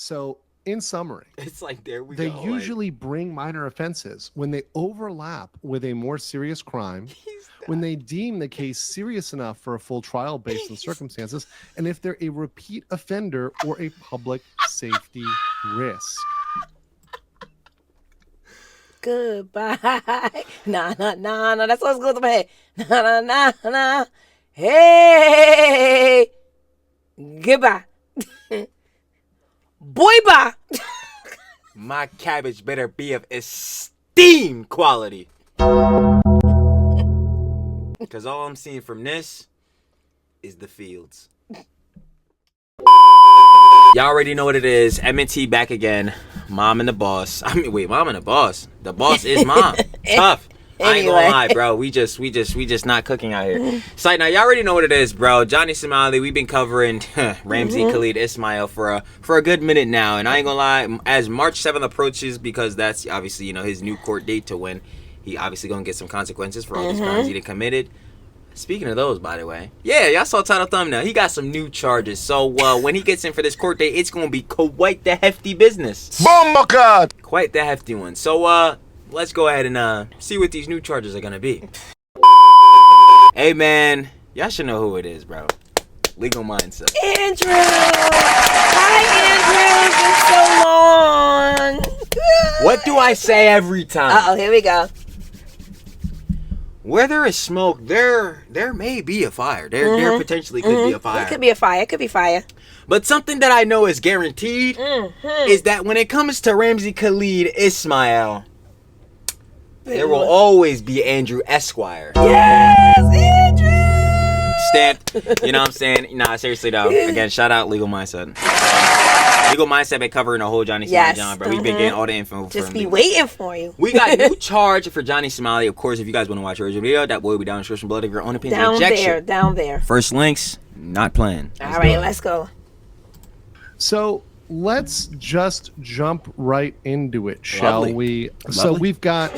So, in summary, It's like, there we they go. Like, usually bring minor offenses when they overlap with a more serious crime, he's when done. they deem the case serious enough for a full trial based on circumstances, and if they're a repeat offender or a public safety risk. Goodbye. Nah, nah, nah, nah. That's what's going to my head. Nah, nah, nah, nah. Hey. Goodbye. Boy, bye. My cabbage better be of esteemed quality. Because all I'm seeing from this is the fields. Y'all already know what it is. M&T back again. Mom and the boss. I mean, wait, mom and the boss. The boss is mom. Tough. I ain't gonna lie, bro. We just not cooking out here. So now y'all already know what it is, bro. Johnny Somali. We've been covering Ramsey Khalid Ismail for a good minute now, and I ain't gonna lie. As March 7th approaches, because that's obviously his new court date to when he obviously gonna get some consequences for all these crimes he done committed. Speaking of those, by the way, yeah, y'all saw title thumbnail. He got some new charges. So when he gets in for this court date, it's gonna be quite the hefty business. Bomba God! Quite the hefty one. So let's go ahead and see what these new charges are gonna be. Hey man, y'all should know who it is, bro. Legal Mindset. Andrew. Hi, Andrew. It's been so long. What do I say every time? Uh-oh, here we go. Where there is smoke, there may be a fire. There potentially could be a fire. It could be a fire. It could be fire. But something that I know is guaranteed is that when it comes to Ramsey Khalid Ismail, there will always be Andrew Esquire. Yes, Andrew. Stamped. You know what I'm saying? Nah, seriously though. Again, shout out Legal Mindset. Legal Mindset been covering the whole Johnny Somali John, bro. We've been getting all the info. Just be waiting for you. We got new charge for Johnny Somali. Of course, if you guys want to watch the original video, that boy will be down in the description below. Your own opinion. Down there. First links, not playing. All right, let's go. So let's just jump right into it, shall Lovely. we? Lovely. So we've got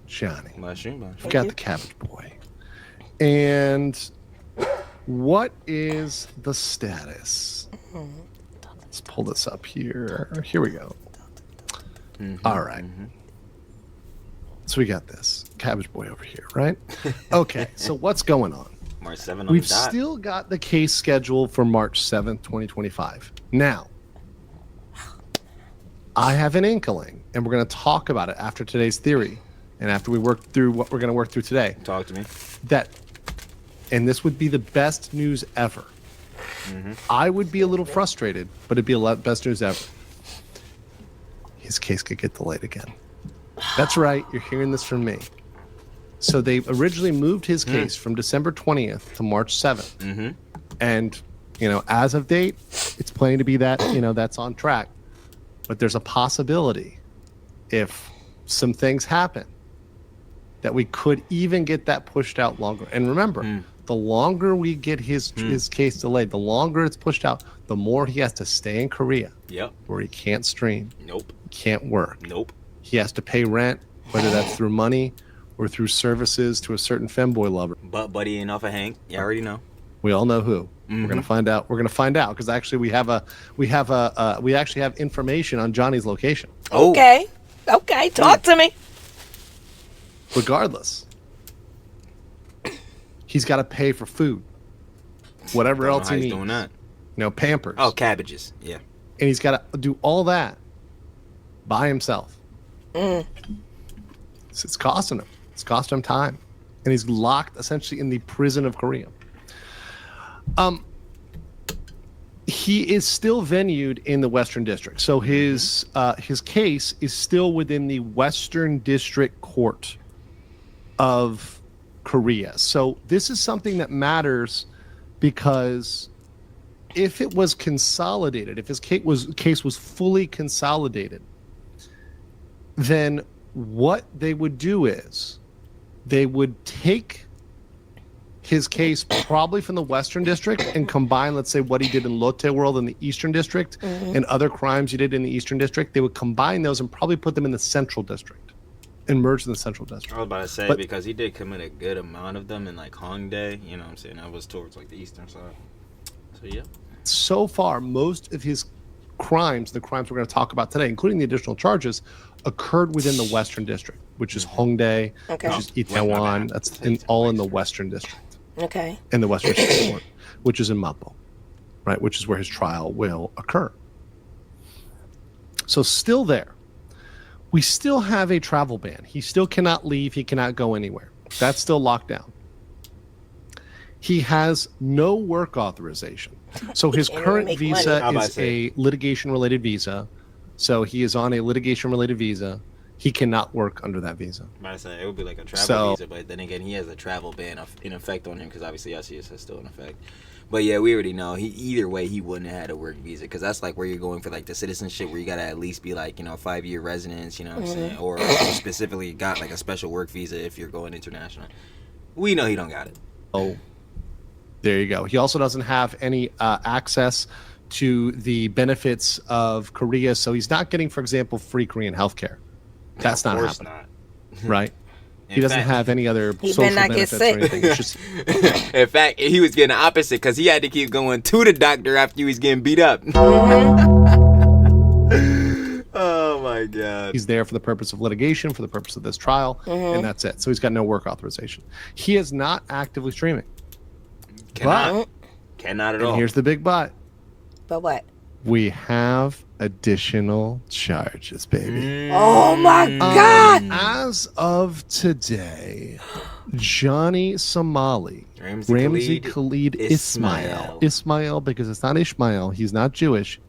Johnny. We've got the Cabbage Boy. And what is the status? Let's pull this up here. Here we go. All right. So we got this Cabbage Boy over here, right? Okay, so what's going on? March 7 on We've the dot. still got the case scheduled for March 7th, 2025. Now, I have an inkling, and we're going to talk about it after today's theory and after we work through what we're going to work through today. Talk to me. That, and this would be the best news ever. I would be a little frustrated, but it'd be a lot best news ever. His case could get delayed again. That's right. You're hearing this from me. So they originally moved his case from December 20th to March 7th. And, as of date, it's planning to be that, that's on track. But there's a possibility, if some things happen, that we could even get that pushed out longer. And remember, the longer we get his case delayed, the longer it's pushed out, the more he has to stay in Korea. Yep. Where he can't stream. Nope. Can't work. Nope. He has to pay rent, whether that's through money or through services to a certain femboy lover. But buddy ain't off of Hank. You already know. We all know who. We're gonna find out. We're gonna find out because actually we actually have information on Johnny's location. Oh. Okay, talk to me. Regardless, he's got to pay for food, whatever Don't know else how he he's needs. doing that. Pampers. Oh, cabbages. Yeah. And he's got to do all that by himself. It's costing him. It's costing him time, and he's locked essentially in the prison of Korea. He is still venued in the Western District, so his case is still within the Western District Court of Korea. So this is something that matters because if it was consolidated, if his case was fully consolidated, then what they would do is they would take his case probably from the Western District and combine, let's say, what he did in Lotte World in the Eastern District and other crimes he did in the Eastern District. They would combine those and probably put them in the Central District and merge in the Central District. I was about to say, because he did commit a good amount of them in like Hongdae, you know what I'm saying? That was towards like the eastern side. So yeah. So far, most of his crimes, the crimes we're going to talk about today, including the additional charges, occurred within the Western District, which is Hongdae, Okay. which is Itaewon. That's all in the Western District. Okay. In the Western District Court, which is in Mapo, right? Which is where his trial will occur. So still there. We still have a travel ban. He still cannot leave. He cannot go anywhere. That's still locked down. He has no work authorization. So his current visa is a litigation-related visa. So he is on a litigation-related visa. He cannot work under that visa. I say it would be like a travel visa, but then again, he has a travel ban in effect on him because obviously ICS is still in effect. But yeah, we already know either way he wouldn't have had a work visa because that's like where you're going for like the citizenship where you gotta at least be like 5-year residence, you know what I'm saying, or specifically got like a special work visa if you're going international. We know he don't got it. Oh, there you go. He also doesn't have any access to the benefits of Korea, so he's not getting, for example, free Korean healthcare. That's not happening, right? He doesn't have any other social benefits or anything. It's just... In fact, he was getting the opposite because he had to keep going to the doctor after he was getting beat up. Oh my God. He's there for the purpose of litigation, for the purpose of this trial, and that's it. So he's got no work authorization. He is not actively streaming. Cannot at all. And here's the big but. But what? We have additional charges, baby. Oh my God! As of today, Johnny Somali, Ramzi Khalid Ismail, because it's not Ishmael, he's not Jewish,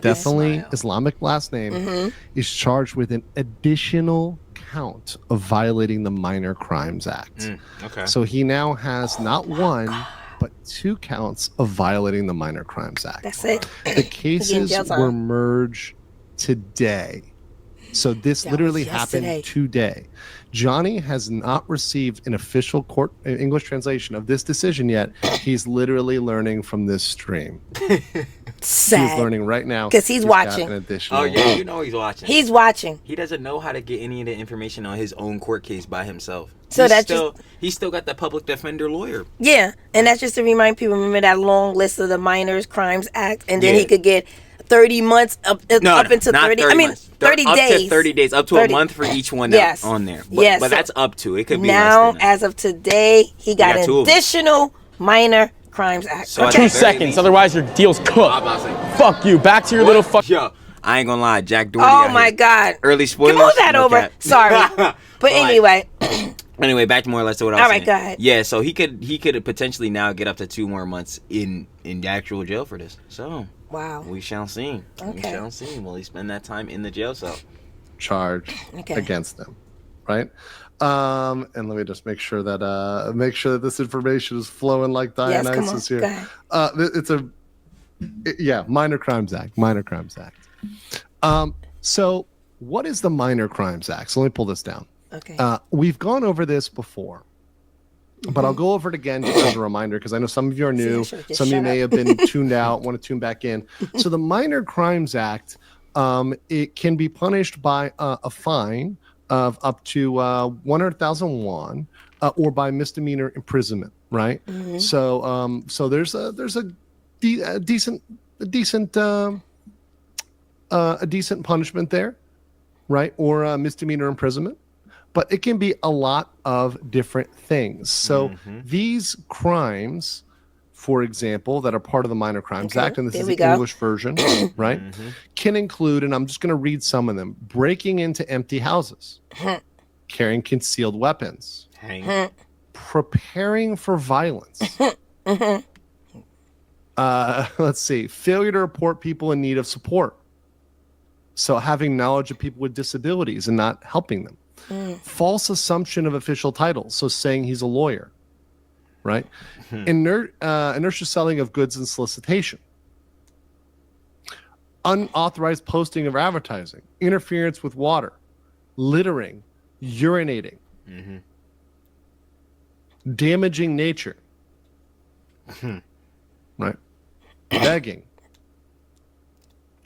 definitely Ismail. Islamic last name, is charged with an additional count of violating the Minor Crimes Act. Okay. So he now has not one, but 2 counts of violating the Minor Crimes Act. That's it. The cases were merged today. So this literally happened today. Johnny has not received an official court English translation of this decision yet. He's literally learning from this stream. Sad. He's learning right now because he's watching. Oh yeah, you know he's watching. He's watching. He doesn't know how to get any of the information on his own court case by himself. So he's still got the public defender lawyer. Yeah, and that's just to remind people. Remember that long list of the Minors Crimes Act, and then he could get 30 months up into 30. I mean, 30 up days. To 30 days, up to 30. A month for each one that's on there. But that's up to. It could be now, less than that. as of today, he got an additional Minor Crimes Act. So 2 seconds, otherwise your deal's cooked. Fuck you. Back to your little fuck. Yo, I ain't gonna lie, Jack Doherty. Oh my God. Early spoilers. Move that over. Sorry. But anyway. Anyway, back to more or less to what I was saying. All right, go ahead. Yeah, so he could potentially now get up to 2 more months in the actual jail for this. So wow, we shall see. Okay. We shall see. Will he spend that time in the jail cell? Charge against them, right? And let me just make sure that this information is flowing like Dionysus here. It's Minor Crimes Act. Minor Crimes Act. So what is the Minor Crimes Act? So let me pull this down. Okay. We've gone over this before, but I'll go over it again just as a reminder because I know some of you are new. Some of you may have been tuned out, want to tune back in. So the Minor Crimes Act, it can be punished by a fine of up to 100,000 won or by misdemeanor imprisonment, right? So there's a decent punishment there, right? Or misdemeanor imprisonment. But it can be a lot of different things. So these crimes, for example, that are part of the Minor Crimes Act, and this is the English version, right, can include, and I'm just going to read some of them, breaking into empty houses, carrying concealed weapons, preparing for violence, let's see, failure to report people in need of support. So having knowledge of people with disabilities and not helping them. False assumption of official titles, so saying he's a lawyer, right? Inertia selling of goods and solicitation. Unauthorized posting of advertising, interference with water, littering, urinating, damaging nature, right? Begging,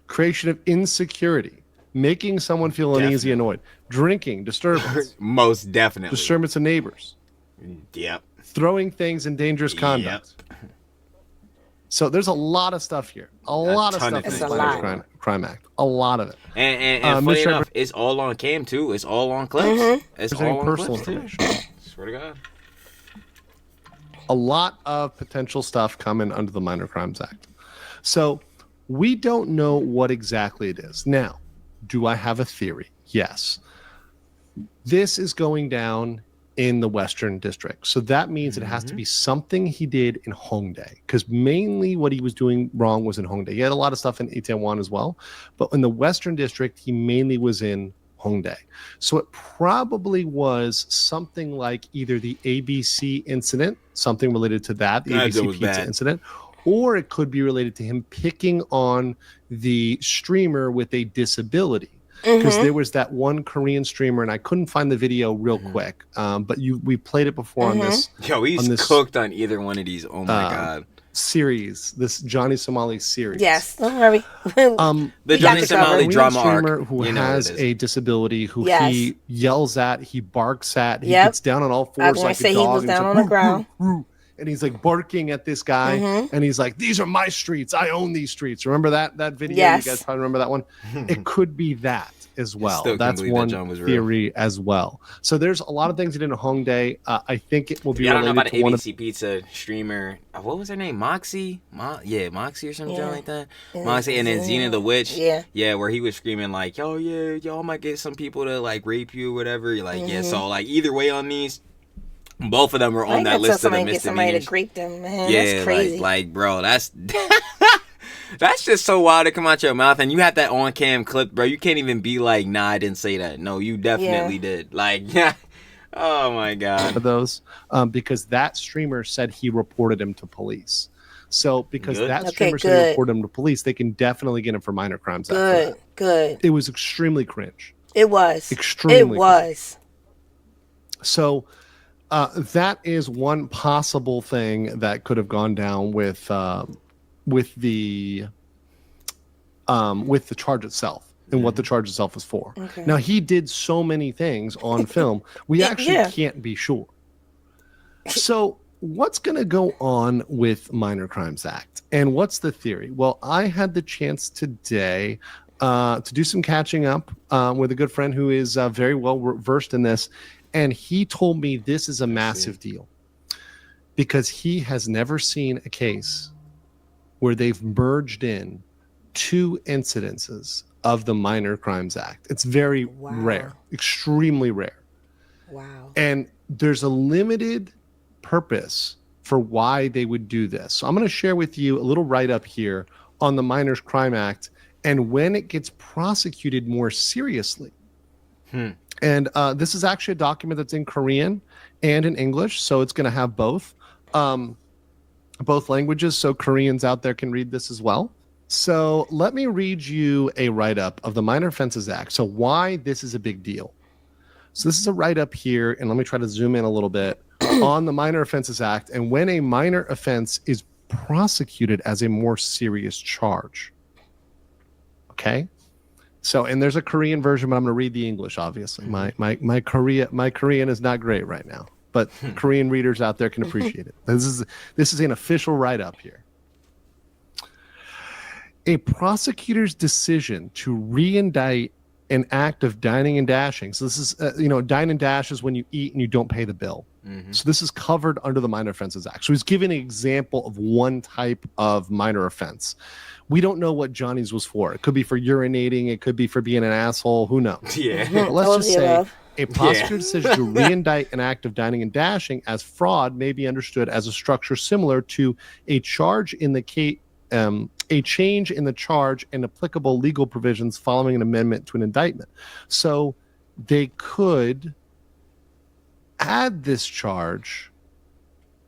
creation of insecurity, making someone feel uneasy, annoyed, drinking, disturbance. Most definitely. Disturbance of neighbors. Yep. Throwing things in dangerous conduct. So there's a lot of stuff here. A lot of ton stuff of in things. the Minors Crime Act. A lot of it. And funny enough, it's all on cam too. It's all on clips. It's all on personal clips information. too. Swear to God. A lot of potential stuff coming under the Minor Crimes Act. So we don't know what exactly it is. Now, do I have a theory? Yes. This is going down in the Western District. So that means it has to be something he did in Hongdae, because mainly what he was doing wrong was in Hongdae. He had a lot of stuff in Itaewon as well, but in the Western District, he mainly was in Hongdae. So it probably was something like either the ABC incident, something related to that, the ABC Pizza incident, or it could be related to him picking on the streamer with a disability. Because there was that one Korean streamer, and I couldn't find the video real quick, but we played it before on this. Yo, he's cooked on either one of these. Oh my God. Series, this Johnny Somali series. Yes, don't worry. The Johnny Somali drama streamer arc. Who you know has a disability, who he yells at, he barks at, he gets down on all fours like a dog. He was down on the ground. And he's like barking at this guy, and he's like, "These are my streets. I own these streets." Remember that video? Yes. You guys probably remember that one. It could be that as well. That's one theory as well. So there's a lot of things that in Hongdae. I think it will be. I don't know related about to an ABC Pizza streamer. What was her name? Moxie? Moxie or something like that. Moxie, and then Xena the Witch. Yeah, where he was screaming like, "Yo, yeah, y'all might get some people to like rape you, or whatever." Like, yeah. So like either way on these. Both of them were on that list of the misdemeanors. Somebody to grape them, man. Yeah, that's crazy. Like, bro, that's that's just so wild to come out your mouth, and you have that on cam clip, bro. You can't even be like, "Nah, I didn't say that." No, you definitely did. Like, yeah. Oh my God. Those, because that streamer said he reported him to police. So because that streamer said he reported him to police, they can definitely get him for minor crimes. Good. It was extremely cringe. It was extremely. It was. Cringe. So. That is one possible thing that could have gone down with the charge itself and what the charge itself is for. Okay. Now he did so many things on film, we actually can't be sure. So what's going to go on with Minor Crimes Act, and what's the theory? Well, I had the chance today to do some catching up with a good friend who is very well versed in this. And he told me this is a massive deal because he has never seen a case where they've merged in two incidences of the Minor Crimes Act. It's very rare, extremely rare. Wow. And there's a limited purpose for why they would do this. So I'm going to share with you a little write-up here on the Minors Crime Act and when it gets prosecuted more seriously. And this is actually a document that's in Korean and in English, so it's going to have both languages, so Koreans out there can read this as well. So let me read you a write-up of the Minor Offenses Act, so why this is a big deal. So this is a write-up here, and let me try to zoom in a little bit, on the Minor Offenses Act and when a minor offense is prosecuted as a more serious charge. Okay? So, and there's a Korean version, but I'm going to read the English, obviously. My Korean is not great right now, but Korean readers out there can appreciate it. This is an official write-up here. A prosecutor's decision to re-indict an act of dining and dashing. So this is, dine and dash is when you eat and you don't pay the bill. So this is covered under the Minor Offenses Act. So he's giving an example of one type of minor offense. We don't know what Johnny's was for. It could be for urinating. It could be for being an asshole. Who knows? Yeah. But let's just say a prosecutor's decision to re-indict an act of dining and dashing as fraud may be understood as a structure similar to a charge in the case. A change in the charge and applicable legal provisions following an amendment to an indictment. So they could add this charge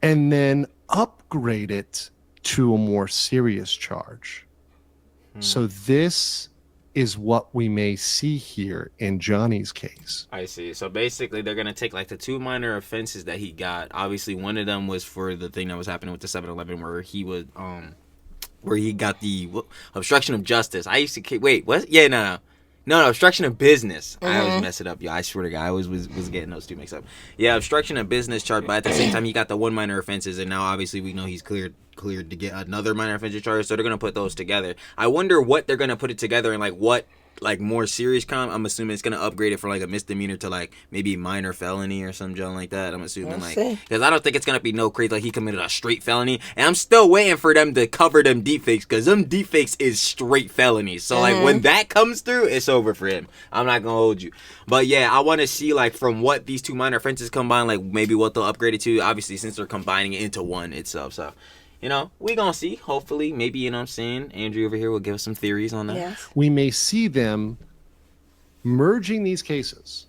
and then upgrade it to a more serious charge. So this is what we may see here in Johnny's case. I see. So basically they're going to take like the two minor offenses that he got. Obviously one of them was for the thing that was happening with the 7-Eleven where he was where he got the obstruction of justice. I used to wait, what? Yeah, No, obstruction of business. I always mess it up, yo. I swear to God, I always was getting those two mixed up. Yeah, obstruction of business charge, but at the same time, he got the one minor offenses, and now obviously we know he's cleared to get another minor offenses charge, so they're gonna put those together. I wonder what they're gonna put it together in, like what more serious crime. I'm assuming it's gonna upgrade it for like a misdemeanor to like maybe minor felony or some junk like that. I'm assuming because I don't think it's gonna be no crazy like he committed a straight felony, and I'm still waiting for them to cover them deepfakes because them deepfakes is straight felonies. So like when that comes through, it's over for him. I'm not gonna hold you, but yeah, I want to see like from what these two minor offenses combine, like maybe what they'll upgrade it to. Obviously, since they're combining it into one itself, so. You know, we gonna see. Hopefully, maybe, you know what I'm saying, Andrew over here will give us some theories on that. Yes. We may see them merging these cases.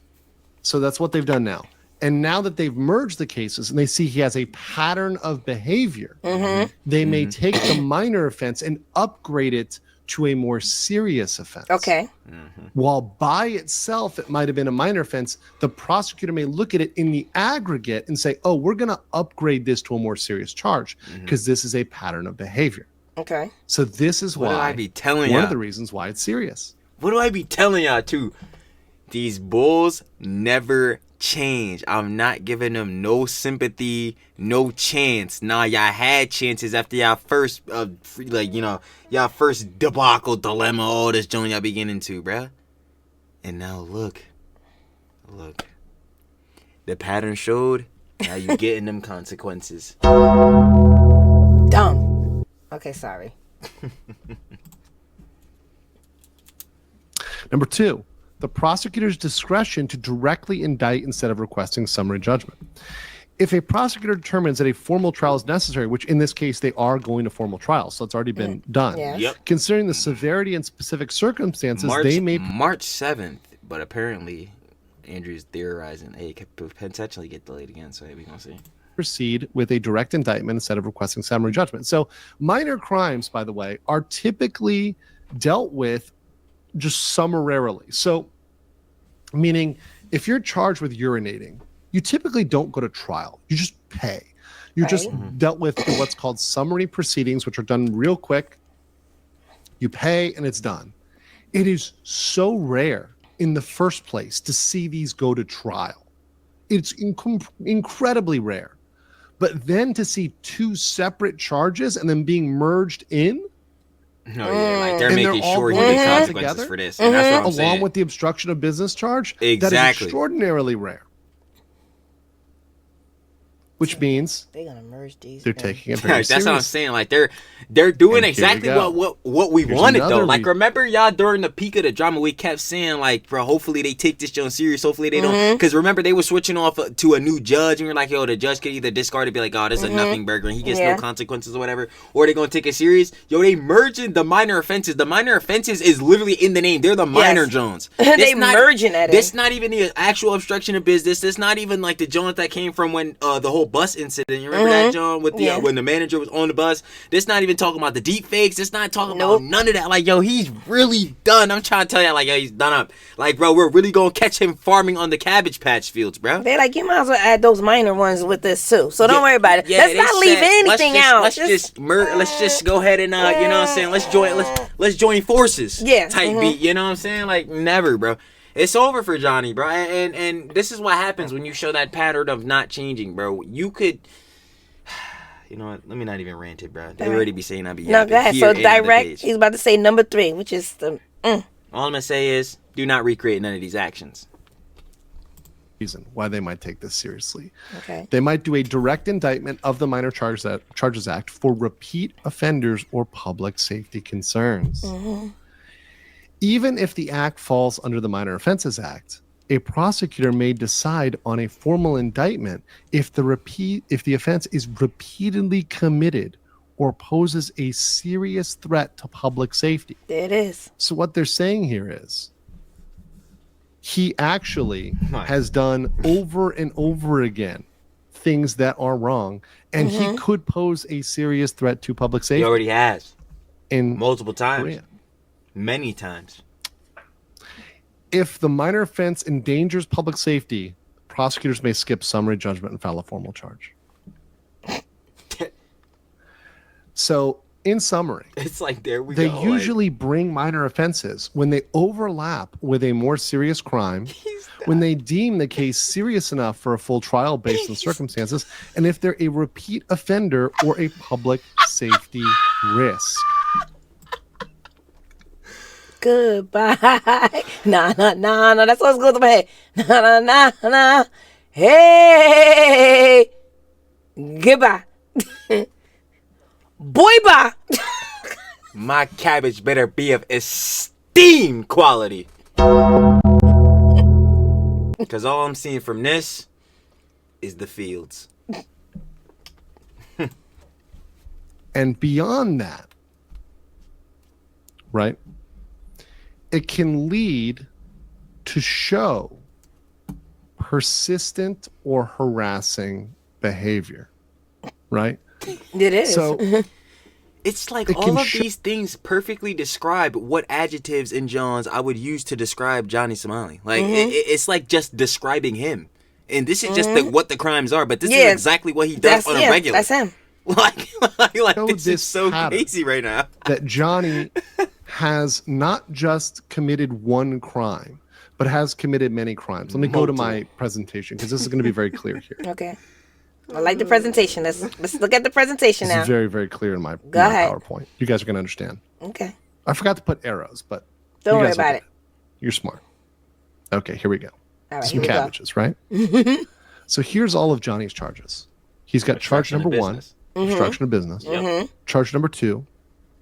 So that's what they've done now. And now that they've merged the cases and they see he has a pattern of behavior, they may take the minor offense and upgrade it to a more serious offense. Okay. While by itself it might have been a minor offense, the prosecutor may look at it in the aggregate and say, oh, we're going to upgrade this to a more serious charge because this is a pattern of behavior. Okay. So this is What why do I be telling one y'all? of the reasons why it's serious. What do I be telling y'all too? These bulls never change. I'm not giving them no sympathy, no chance. Nah, y'all had chances after y'all first, y'all first debacle, dilemma, all this joint y'all be getting into, bruh. And now look. The pattern showed. Now you getting them consequences. Dumb. Okay, sorry. Number 2, the prosecutor's discretion to directly indict instead of requesting summary judgment. If a prosecutor determines that a formal trial is necessary, which in this case they are going to formal trial, so it's already been done. Yes. Yep. Considering the severity and specific circumstances, March they may 7th, but apparently Andrew's theorizing, hey, it could potentially get delayed again, so we gonna see. proceed with a direct indictment instead of requesting summary judgment. So minor crimes, by the way, are typically dealt with just summarily. So meaning if you're charged with urinating, you typically don't go to trial. You just pay. You're just dealt with through what's called summary proceedings, which are done real quick. You pay and it's done. It is so rare in the first place to see these go to trial. It's incredibly rare. But then to see two separate charges and then being merged in, No, yeah, like they're And making they're all sure he going gets together? consequences for this, and that's what I'm along saying. with the obstruction of business charge, that is Exactly. extraordinarily rare. Which means They're gonna merge these. they're taking it very That's what I'm serious. saying. Like they're doing And here exactly we go. what we Here's wanted another though. Like re- remember y'all during the peak of the drama, we kept saying like, bro, hopefully they take this joint serious. Hopefully they don't, because remember they were switching off to a new judge, and we were like, yo, the judge could either discard it, be like, oh, this is a nothing burger, and he gets no consequences or whatever, or they gonna take it serious. Yo, they merging the minor offenses. The minor offenses is literally in the name. They're the minor Jones. They merging at it. This not even the actual obstruction of business. This not even like the joint that came from when the whole bus incident. You remember that joint with the when the manager was on the bus? This not even talking about the deep fakes. This not talking about none of that. Like, yo, he's really done. I'm trying to tell you, like, yo, he's done up. Like, bro, we're really gonna catch him farming on the Cabbage Patch fields, bro. They're like, you might as well add those minor ones with this too. So don't worry about it. Yeah, Let's they not leave said, anything out. Let's just go ahead and you know what I'm saying. Let's join forces. Yeah. Type beat. You know what I'm saying? Like never, bro. It's over for Johnny, bro. And this is what happens when you show that pattern of not changing, bro. You could. You know what? Let me not even rant it, bro. They already be saying I be No, yapping. go ahead. Here So and on the direct. page. He's about to say number 3, which is the. All I'm gonna say is, do not recreate none of these actions. Reason why they might take this seriously. Okay. They might do a direct indictment of the Minor Charges Act for repeat offenders or public safety concerns. Even if the act falls under the Minor Offenses Act, a prosecutor may decide on a formal indictment if the offense is repeatedly committed or poses a serious threat to public safety. There it is. So what they're saying here is he actually has done over and over again things that are wrong, and he could pose a serious threat to public He safety. already has In multiple times, Korea. many times. If the minor offense endangers public safety, prosecutors may skip summary judgment and file a formal charge. So in summary, It's like, there we they go. usually bring minor offenses when they overlap with a more serious crime, when they deem the case serious enough for a full trial based on circumstances, and if they're a repeat offender or a public safety risk. Goodbye. Nah. That's what's going to my head. Nah. Hey. Goodbye. Boy, bye. My cabbage better be of esteemed quality. Because all I'm seeing from this is the fields. And beyond that, right, it can lead to show persistent or harassing behavior, right? It is. So It's like It all can of these things perfectly describe what adjectives in John's I would use to describe Johnny Somali. Like, it's like just describing him. And this is just what the crimes are, but this is exactly what he does on a regular. That's him. Like Show this is so pattern crazy right now. that Johnny has not just committed one crime, but has committed many crimes. Let me go to my presentation because this is going to be very clear here. Okay. I like the presentation. Let's look at the presentation This now. is very, very clear in my ahead. PowerPoint. You guys are going to understand. Okay. I forgot to put arrows, but Don't you worry guys will about get it. You're smart. Okay, here we go. All right, Some here we go. cabbages, right? So here's all of Johnny's charges. He's got charge number one, obstruction of business. Charge number two,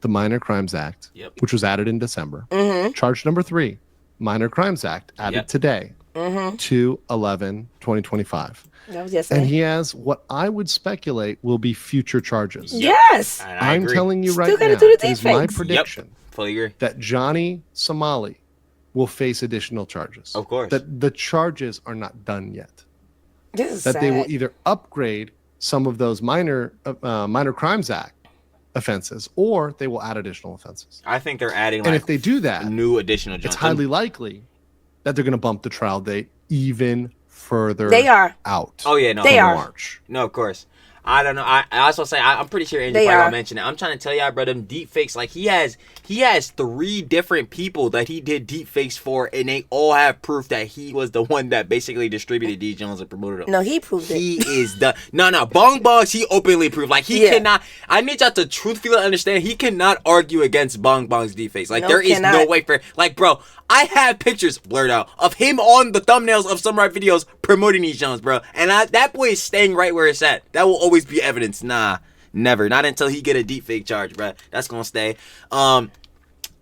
the Minor Crimes Act, which was added in December. Charge number three, Minor Crimes Act, added today, 2/11/2025. That was yesterday. And he has what I would speculate will be future charges. Yes. I'm telling you right Still gotta now, do the it is my deepfakes. prediction Fully agree. that Johnny Somali will face additional charges. Of course. That the charges are not done yet. This is That sad. they will either upgrade some of those minor crimes act offenses, or they will add additional offenses. I think they're adding And if they do that, new additional it's jumps. highly likely that they're going to bump the trial date even further They are. out. Oh, yeah, no. They from are. March. No, of course. I don't know. I also say I'm pretty sure Andrew They probably are. gonna mention it. I'm trying to tell y'all, bro, them deep fakes. Like he has 3 different people that he did deep fakes for, and they all have proof that he was the one that basically distributed these Jones and promoted them. No, he proved it. He is the Bong Bongs. He openly proved like he cannot. I need y'all to truthfully understand. He cannot argue against Bong Bong's deep fakes. Like there is no way for like, bro. I have pictures blurred out of him on the thumbnails of Samurai videos promoting these Jones, bro. And that boy is staying right where it's at. That will always be evidence. Nah, never. Not until he get a deep fake charge, bro. That's gonna stay. Bang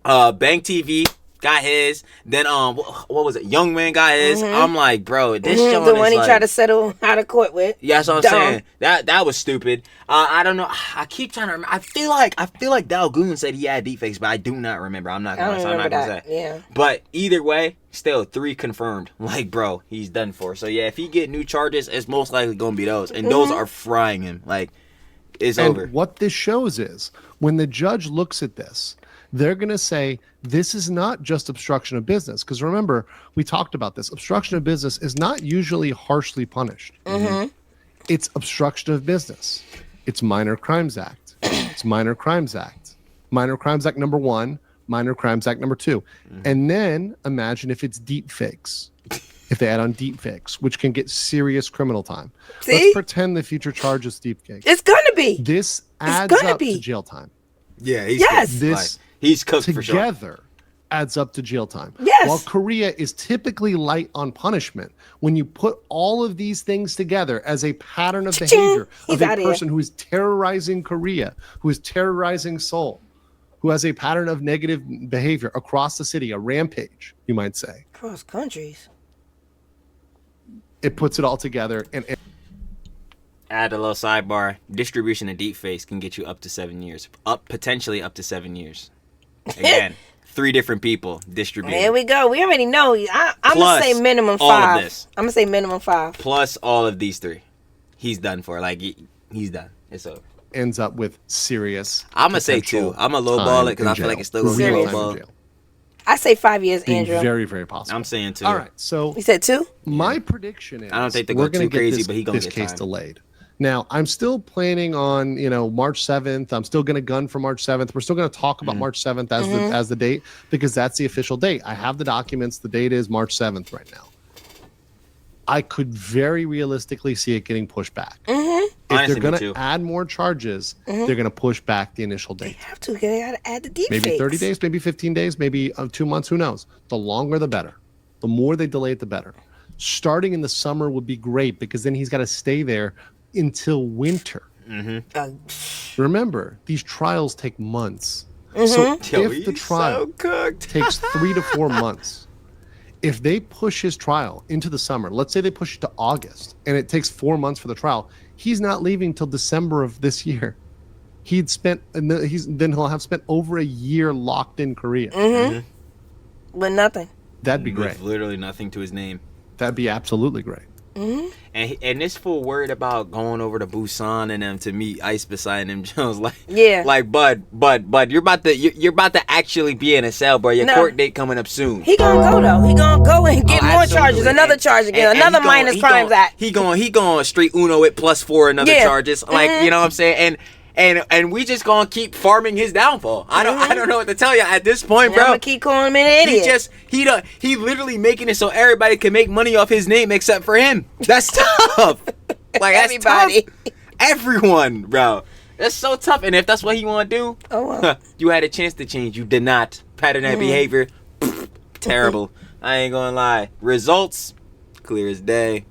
TV got his. Then what was it? Young Man got his. I'm like, bro, this John the is one he like, tried to settle out of court with. yeah, that's what I'm saying. That was stupid. I don't know. I keep trying to remember. I feel like Dalgoon said he had deepfakes, but I do not remember. I'm not gonna say. Yeah. But either way, still 3 confirmed. Like, bro, he's done for. So yeah, if he get new charges, it's most likely gonna be those, and those are frying him. Like, it's And over. what this shows is when the judge looks at this, they're going to say this is not just obstruction of business. Because remember, we talked about this. Obstruction of business is not usually harshly punished. It's obstruction of business. It's Minor Crimes Act. It's Minor Crimes Act. Minor Crimes Act number 1, Minor Crimes Act number 2. And then imagine if it's deep fakes. If they add on deep fakes, which can get serious criminal time. See? Let's pretend the future charge is deep fakes. It's gonna be. This adds gonna up be. to jail time. Yeah, he's Yes. cooked. This he's cooked for sure. together adds up to jail time. Yes. While Korea is typically light on punishment, when you put all of these things together as a pattern of behavior He's of a outta here. person who is terrorizing Korea, who is terrorizing Seoul, who has a pattern of negative behavior across the city, a rampage, you might say, Cross countries. it puts it all together and Add a little sidebar. Distribution of deepfakes can get you up to 7 years. Potentially up to 7 years. Again, 3 different people distributing. There we go. We already know. I'm Plus, gonna say minimum 5. all of this. I'm gonna say minimum 5. Plus all of these 3. He's done for. Like, he's done. It's over. ends up with serious. I'm going to say 2. I'm going to lowball it because I feel like it's still going to be Real a time in lowball. jail. I say 5 years, Being Andrew. very, very possible. I'm saying 2. All right, so You said 2? my prediction is I don't think they're we're going too gonna get crazy, this, but he gonna this get case time. delayed. Now, I'm still planning on, March 7th. I'm still going to gun for March 7th. We're still going to talk about March 7th as the date because that's the official date. I have the documents. The date is March 7th right now. I could very realistically see it getting pushed back. If Honestly, they're going to add more charges, they're going to push back the initial date. They have to. They got to add the deep Maybe fakes. 30 days, maybe 15 days, maybe 2 months. Who knows? The longer, the better. The more they delay it, the better. Starting in the summer would be great because then he's got to stay there until winter. Remember, these trials take months. So if the trial takes 3 to 4 months, if they push his trial into the summer, let's say they push it to August, and it takes 4 months for the trial, he's not leaving till December of this year. Then he'll have spent over a year locked in Korea. With nothing. That'd be great. With literally nothing to his name. That'd be absolutely great. And this fool worried about going over to Busan and them to meet Ice beside him. Jones like Bud, you're about to actually be in a cell, bro. Your court date coming up soon. He gonna go though. He gonna go and get more charges, another charge again, another minus crimes act. He going straight Uno it +4 another charges. Like you know what I'm saying? And we just gonna keep farming his downfall. I don't know what to tell you at this point, bro. I'm gonna keep calling him an idiot. He literally making it so everybody can make money off his name except for him. That's tough. Like that's everybody. Tough. Everyone, bro. That's so tough. And if that's what he want to do, you had a chance to change. You did not. Pattern that behavior, terrible. I ain't gonna lie. Results, clear as day.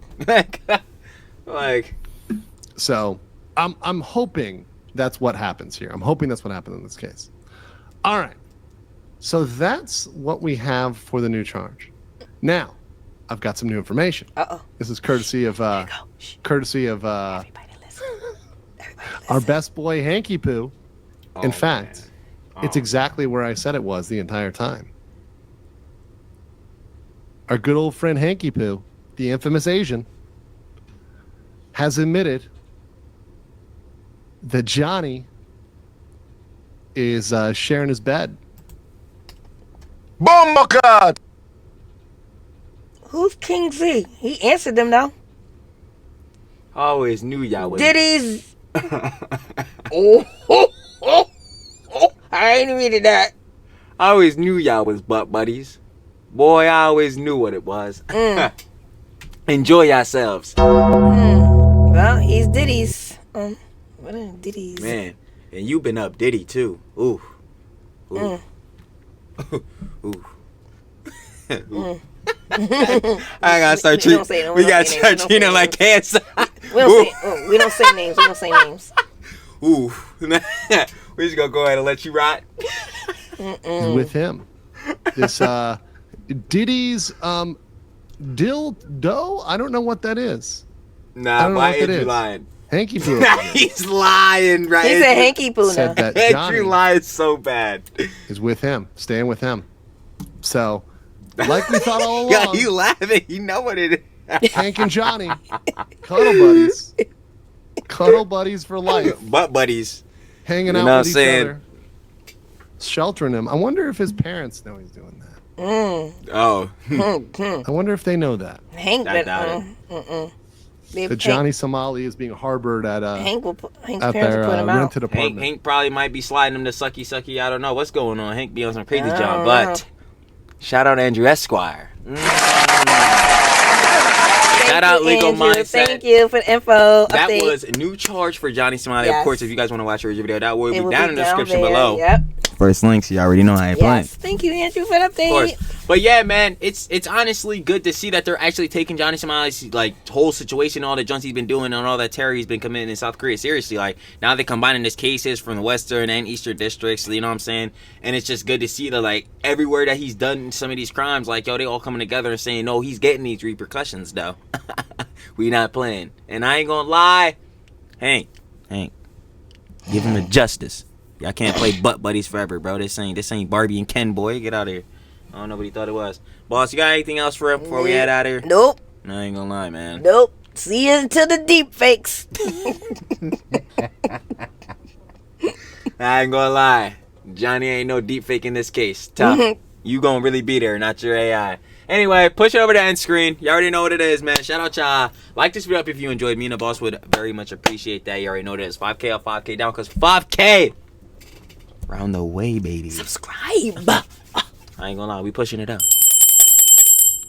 So, I'm hoping that's what happens here. I'm hoping that's what happened in this case. All right. So that's what we have for the new charge. Now, I've got some new information. This is courtesy of our best boy Hanky Poo. In fact, it's exactly where I said it was the entire time. Our good old friend Hanky Poo, the infamous Asian, has admitted that Johnny is sharing his bed. Bombocad! Who's King Z? He answered them now. I always knew y'all was. Diddy's. I ain't reading that. I always knew y'all was butt buddies. Boy, I always knew what it was. Enjoy yourselves. Well, he's Diddy's. What are Diddy's? Man, and you been up Diddy too. Ooh. Ooh. Ooh. Ooh. I gotta start treating. We gotta start treating him like cancer. We don't say names. We don't say names. Ooh. We just gonna go ahead and let you rot. With him, this Diddy's dildo. I don't know what that is. Nah, why is you lying? Hanky Poo. He's lying, right? He said Hanky Poo now. Said that Johnny Andrew lying so bad. is with him, staying with him. So, like we thought all along. Yeah, you laughing. You know what it is. Hank and Johnny, cuddle buddies. Cuddle buddies for life. Butt buddies. Hanging out with each other. Sheltering him. I wonder if his parents know he's doing that. Oh. I wonder if they know that. Hank, I doubt it. That Johnny Somali is being harbored at Hank's at parents their will put him out. rented apartment. Hank probably might be sliding him to sucky. I don't know what's going on. Hank be on some crazy job, but shout out Andrew Esquire. Shout out Legal Mindset. Thank you for the info. That update. was a new charge for Johnny Somali. Yes. Of course, if you guys want to watch the original video, that will It be down in the description there. below. Yep. First links, you already know how you play. Yes. Thank you, Andrew, for the update. Of course. But yeah, man, it's honestly good to see that they're actually taking Johnny Somali's like whole situation, all the junks he's been doing, and all that terror he's been committing in South Korea seriously. Like now they're combining his cases from the Western and Eastern districts. You know what I'm saying? And it's just good to see that like everywhere that he's done some of these crimes, like yo, they all coming together and saying, no, he's getting these repercussions though. We not playing. And I ain't gonna lie, Hank, give him the justice. Y'all can't play butt buddies forever, bro. This ain't Barbie and Ken, boy. Get out of here. I don't know what he thought it was. Boss, you got anything else for him before we head out of here? Nope. No, I ain't gonna lie, man. Nope. See you until the deep fakes. I ain't gonna lie. Johnny ain't no deep fake in this case. Tough. You gonna really be there, not your AI. Anyway, push it over the end screen. You already know what it is, man. Shout out y'all. Like this video up if you enjoyed. Me and the boss would very much appreciate that. You already know what it is. 5K up, 5K down, because 5K round the way, baby. Subscribe. I ain't gonna lie, we pushing it out.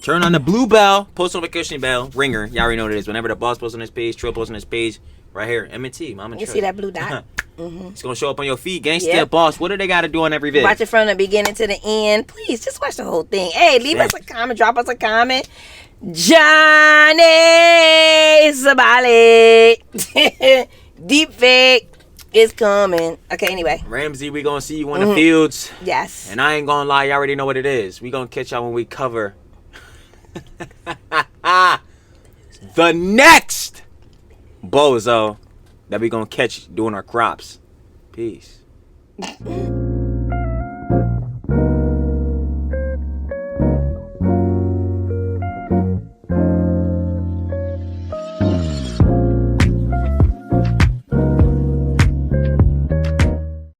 Turn on the blue bell, post notification bell, ringer. Y'all already know what it is. Whenever the boss posts on his page, Trill posts on his page, right here, M&T, Mama You Trill. see that blue dot? It's gonna show up on your feed. Gangsta Yep. boss. What do they gotta do on every vid? Watch it from the beginning to the end. Please, just watch the whole thing. Hey, leave us a comment. Drop us a comment. Johnny Somali. Deep fake is coming. Okay, anyway. Ramsey, we gonna see you in the fields. Yes. And I ain't gonna lie, you already know what it is. We gonna catch y'all when we cover the next bozo that we gonna catch doing our crops. Peace.